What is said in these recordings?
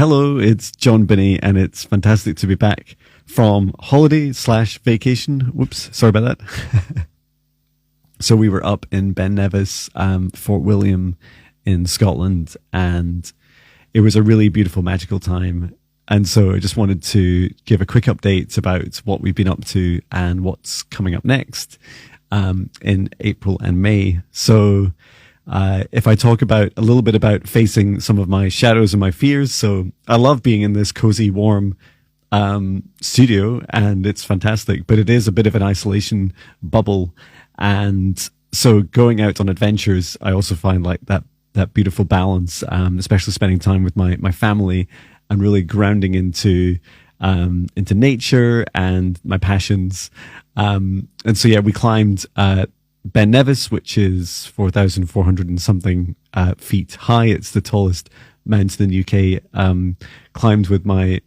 Hello, it's Jon Binnie, and it's fantastic to be back from holiday/vacation. Whoops, sorry about that. So we were up in Ben Nevis, Fort William in Scotland, and it was a really beautiful, magical time. And so I just wanted to give a quick update about what we've been up to and what's coming up next in April and May. So if I talk about a little bit about facing some of my shadows and my fears. So I love being in this cozy, warm studio, and it's fantastic, but it is a bit of an isolation bubble. And so going out on adventures, I also find like that beautiful balance, especially spending time with my family and really grounding into nature and my passions. And so, yeah, we climbed Ben Nevis, which is 4,400 and something feet high. It's the tallest mountain in the UK. Climbed with my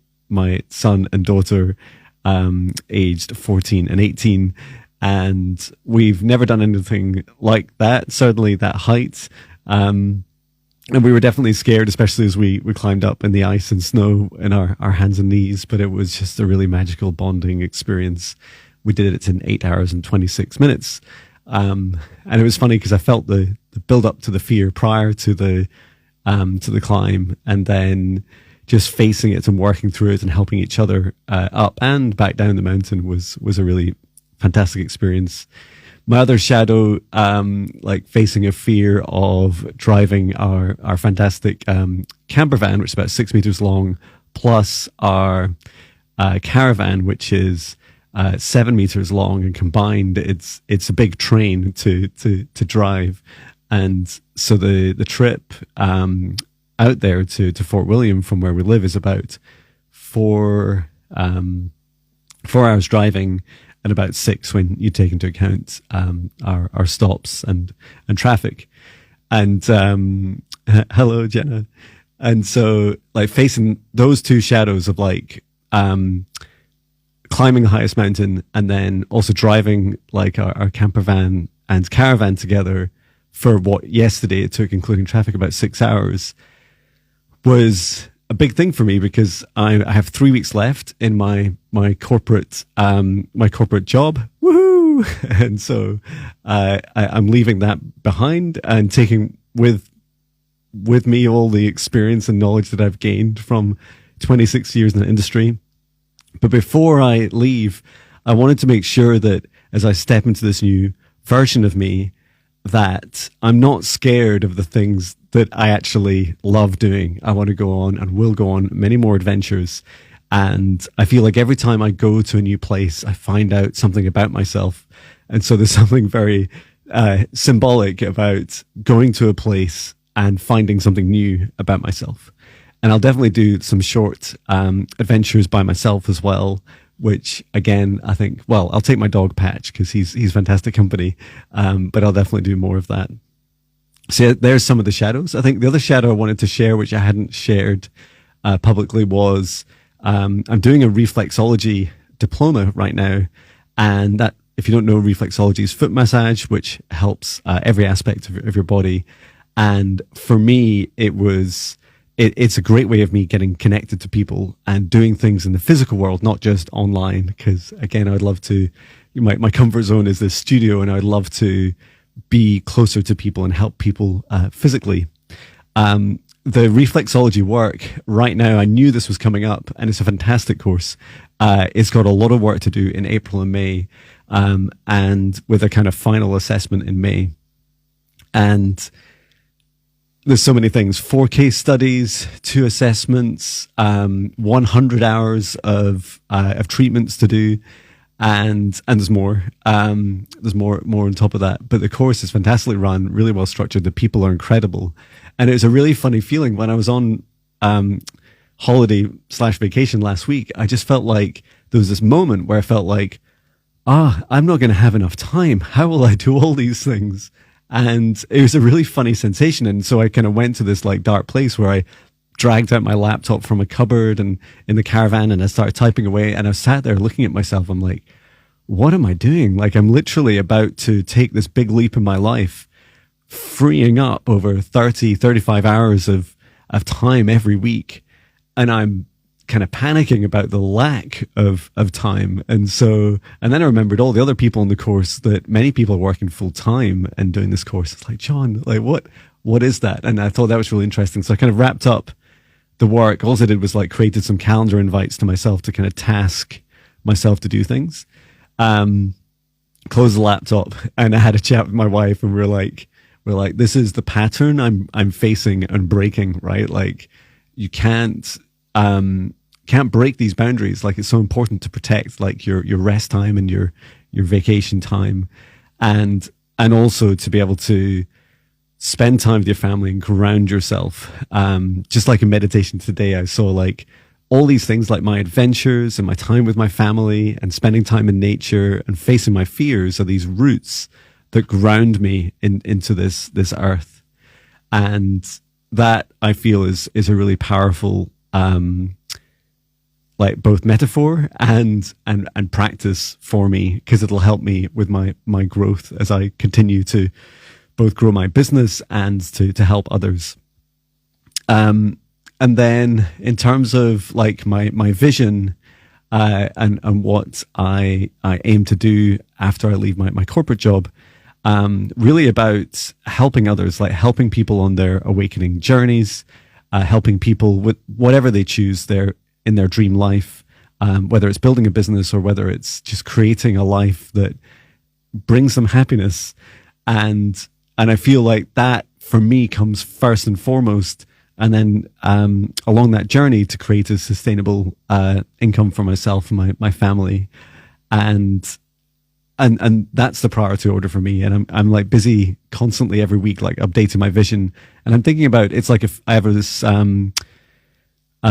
son and daughter, aged 14 and 18. And we've never done anything like that, certainly that height. And we were definitely scared, especially as we climbed up in the ice and snow in our hands and knees. But it was just a really magical bonding experience. We did it in 8 hours and 26 minutes. And it was funny because I felt the build up to the fear prior to the climb, and then just facing it and working through it and helping each other up and back down the mountain was a really fantastic experience. My other shadow, like facing a fear of driving our fantastic camper van, which is about 6 meters long, plus our caravan, which is 7 meters long, and combined it's a big train to drive. And so the trip out there to Fort William from where we live is about 4 hours driving, and about 6 when you take into account our stops and traffic. And hello, Jenna. And so like facing those two shadows of like climbing the highest mountain and then also driving like our camper van and caravan together for what yesterday it took, including traffic, about 6 hours, was a big thing for me, because I have 3 weeks left in my corporate job. Woohoo! And so I'm leaving that behind and taking with me all the experience and knowledge that I've gained from 26 years in the industry. But before I leave, I wanted to make sure that as I step into this new version of me, that I'm not scared of the things that I actually love doing. I want to go on and will go on many more adventures. And I feel like every time I go to a new place, I find out something about myself. And so there's something very symbolic about going to a place and finding something new about myself. And I'll definitely do some short adventures by myself as well, which again, I think, well, I'll take my dog Patch because he's fantastic company, but I'll definitely do more of that. So there's some of the shadows. I think the other shadow I wanted to share, which I hadn't shared publicly, was I'm doing a reflexology diploma right now. And that, if you don't know, reflexology is foot massage, which helps every aspect of your body. And for me, it's a great way of me getting connected to people and doing things in the physical world, not just online. Because again, I'd love to, my comfort zone is this studio, and I'd love to be closer to people and help people physically. The reflexology work right now, I knew this was coming up, and it's a fantastic course. It's got a lot of work to do in April and May, and with a kind of final assessment in May. And there's so many things: 4 case studies, 2 assessments, 100 hours of treatments to do, and there's more. There's more on top of that. But the course is fantastically run, really well structured. The people are incredible, and it was a really funny feeling when I was on holiday/vacation last week. I just felt like there was this moment where I felt like, I'm not going to have enough time. How will I do all these things? And it was a really funny sensation. And so I kind of went to this like dark place where I dragged out my laptop from a cupboard and in the caravan, and I started typing away, and I sat there looking at myself. I'm like, what am I doing? Like, I'm literally about to take this big leap in my life, freeing up over 30, 35 hours of time every week. I'm kind of panicking about the lack of time. And then I remembered all the other people in the course, that many people are working full time and doing this course. It's like, John, like what is that? And I thought that was really interesting. So I kind of wrapped up the work. All I did was like created some calendar invites to myself to kind of task myself to do things. Closed the laptop, and I had a chat with my wife, and we're like, this is the pattern I'm facing and breaking, right? Like, you can't break these boundaries. Like, it's so important to protect like your rest time and your vacation time, and also to be able to spend time with your family and ground yourself. Just like in meditation today, I saw like all these things, like my adventures and my time with my family and spending time in nature and facing my fears, are these roots that ground me into this earth. And that, I feel, is a really powerful, like both metaphor and practice for me, because it'll help me with my growth as I continue to both grow my business and to help others. And then in terms of like my vision, and what I aim to do after I leave my corporate job, really about helping others, like helping people on their awakening journeys, helping people with whatever they choose in their dream life, whether it's building a business or whether it's just creating a life that brings them happiness. And I feel like that for me comes first and foremost. And then along that journey to create a sustainable income for myself and my family, and that's the priority order for me. And I'm like busy constantly every week, like updating my vision. And I'm thinking about, it's like if I have this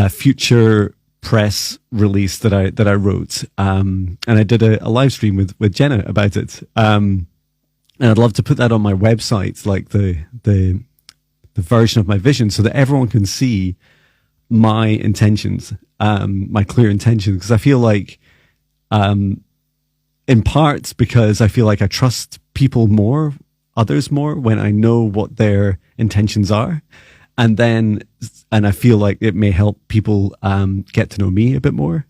future press release that I wrote, and I did a live stream with Jenna about it. And I'd love to put that on my website, like the version of my vision, so that everyone can see my intentions, my clear intentions. Because I feel like, in part because I feel like I trust people more, others more, when I know what their intentions are. And I feel like it may help people get to know me a bit more.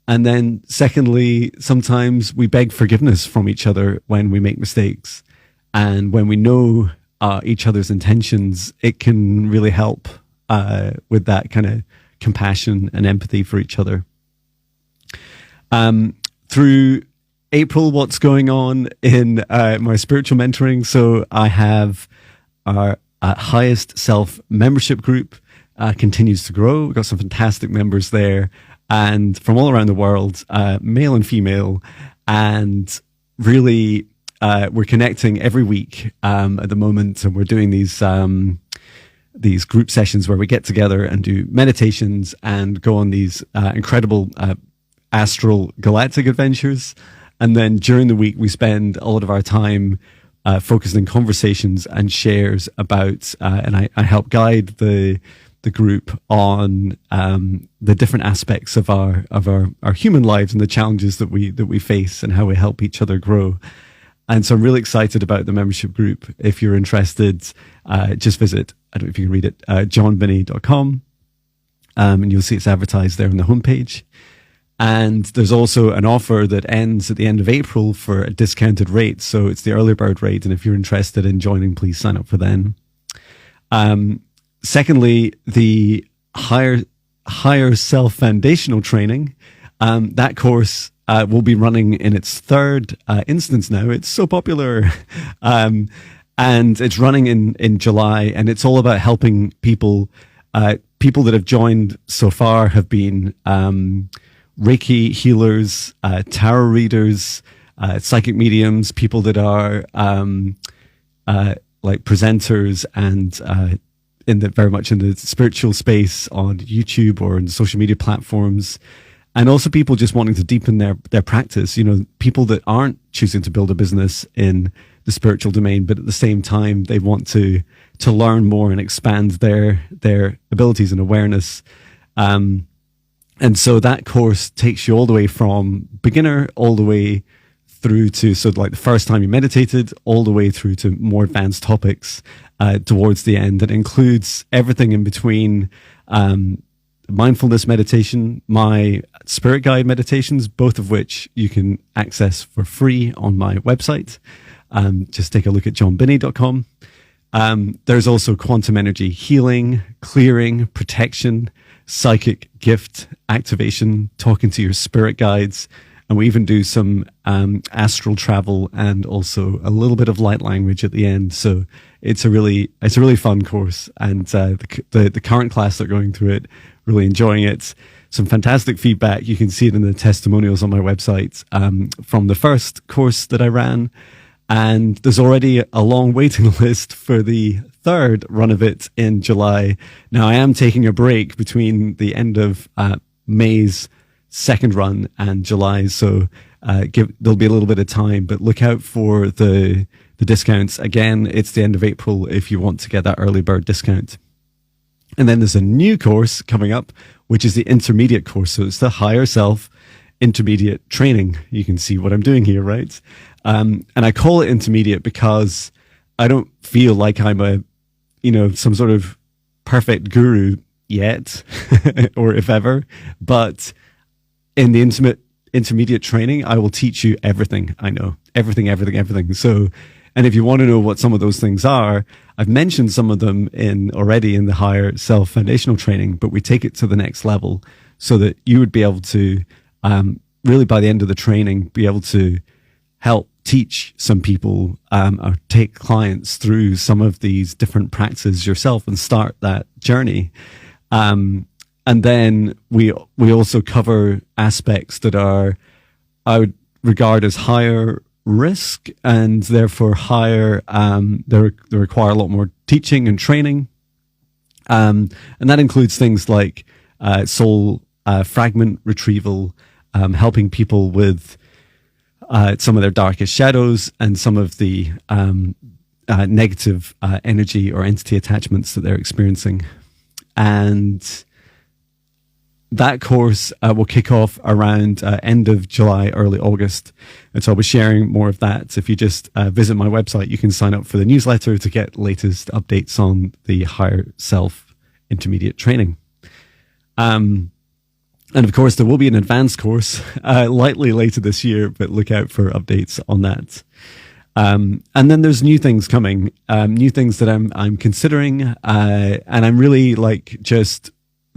And then secondly, sometimes we beg forgiveness from each other when we make mistakes. And when we know each other's intentions, it can really help with that kind of compassion and empathy for each other. Through April, what's going on in my spiritual mentoring? So I have our Highest Self membership group, continues to grow. We've got some fantastic members there, and from all around the world, male and female, and really we're connecting every week at the moment, and we're doing these group sessions where we get together and do meditations and go on these incredible astral galactic adventures. And then during the week, we spend a lot of our time focusing conversations and shares about, and I help guide the group on the different aspects of our human lives and the challenges that we face and how we help each other grow. And so I'm really excited about the membership group. If you're interested, just visit, I don't know if you can read it, jonbinnie.com, and you'll see it's advertised there on the homepage. And there's also an offer that ends at the end of April for a discounted rate. So it's the early bird rate. And if you're interested in joining, please sign up for then. Secondly, the higher self foundational training, that course will be running in its third instance now. It's so popular. And it's running in July, and it's all about helping people. People that have joined so far have been Reiki healers, tarot readers, psychic mediums, people that are like presenters and very much in the spiritual space on YouTube or in social media platforms. And also people just wanting to deepen their practice, people that aren't choosing to build a business in the spiritual domain, but at the same time, they want to learn more and expand their abilities and awareness. And so that course takes you all the way from beginner all the way through to, so like the first time you meditated, all the way through to more advanced topics towards the end. That includes everything in between, mindfulness meditation, my spirit guide meditations, both of which you can access for free on my website. Just take a look at jonbinnie.com. There's also quantum energy healing, clearing, protection, psychic gift activation, talking to your spirit guides. And we even do some astral travel and also a little bit of light language at the end. So it's a really fun course. And the current class that are going through it, really enjoying it. Some fantastic feedback. You can see it in the testimonials on my website from the first course that I ran. And there's already a long waiting list for the third run of it in July. Now, I am taking a break between the end of May's second run and July, so there'll be a little bit of time, but look out for the discounts. Again, it's the end of April if you want to get that early bird discount. And then there's a new course coming up, which is the intermediate course. So it's the higher self intermediate training. You can see what I'm doing here, right? And I call it intermediate because I don't feel like I'm some sort of perfect guru yet, or if ever, but in the intermediate training, I will teach you everything I know, everything. So, and if you want to know what some of those things are, I've mentioned some of them already in the higher self foundational training, but we take it to the next level so that you would be able to, really by the end of the training, be able to help teach some people, or take clients through some of these different practices yourself and start that journey. And then we also cover aspects that I would regard as higher risk and therefore higher, they require a lot more teaching and training. And that includes things like soul fragment retrieval, helping people with some of their darkest shadows and some of the negative energy or entity attachments that they're experiencing. And that course will kick off around end of July, early August. And so I'll be sharing more of that. If you just visit my website, you can sign up for the newsletter to get latest updates on the higher self intermediate training. And of course, there will be an advanced course likely later this year, but look out for updates on that. And then there's new things coming, new things that I'm considering, and I'm really just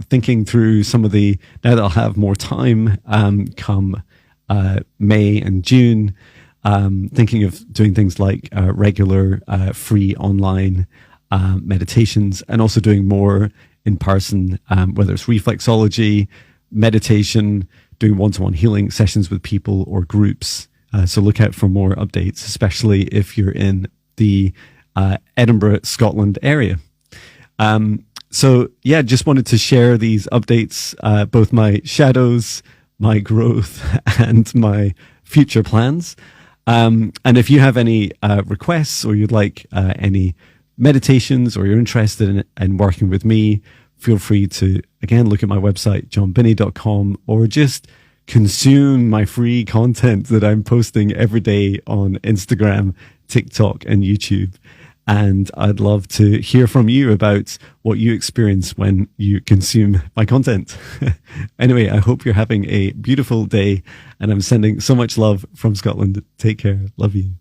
thinking through some of now that I'll have more time, come May and June, thinking of doing things like regular free online meditations, and also doing more in person, whether it's reflexology, meditation, doing one-to-one healing sessions with people or groups. So look out for more updates, especially if you're in the Edinburgh, Scotland area. So yeah, just wanted to share these updates, both my shadows, my growth, and my future plans. And if you have any requests, or you'd like any meditations, or you're interested in working with me, feel free to, again, look at my website, jonbinnie.com, or just consume my free content that I'm posting every day on Instagram, TikTok, and YouTube. And I'd love to hear from you about what you experience when you consume my content. Anyway, I hope you're having a beautiful day, and I'm sending so much love from Scotland. Take care. Love you.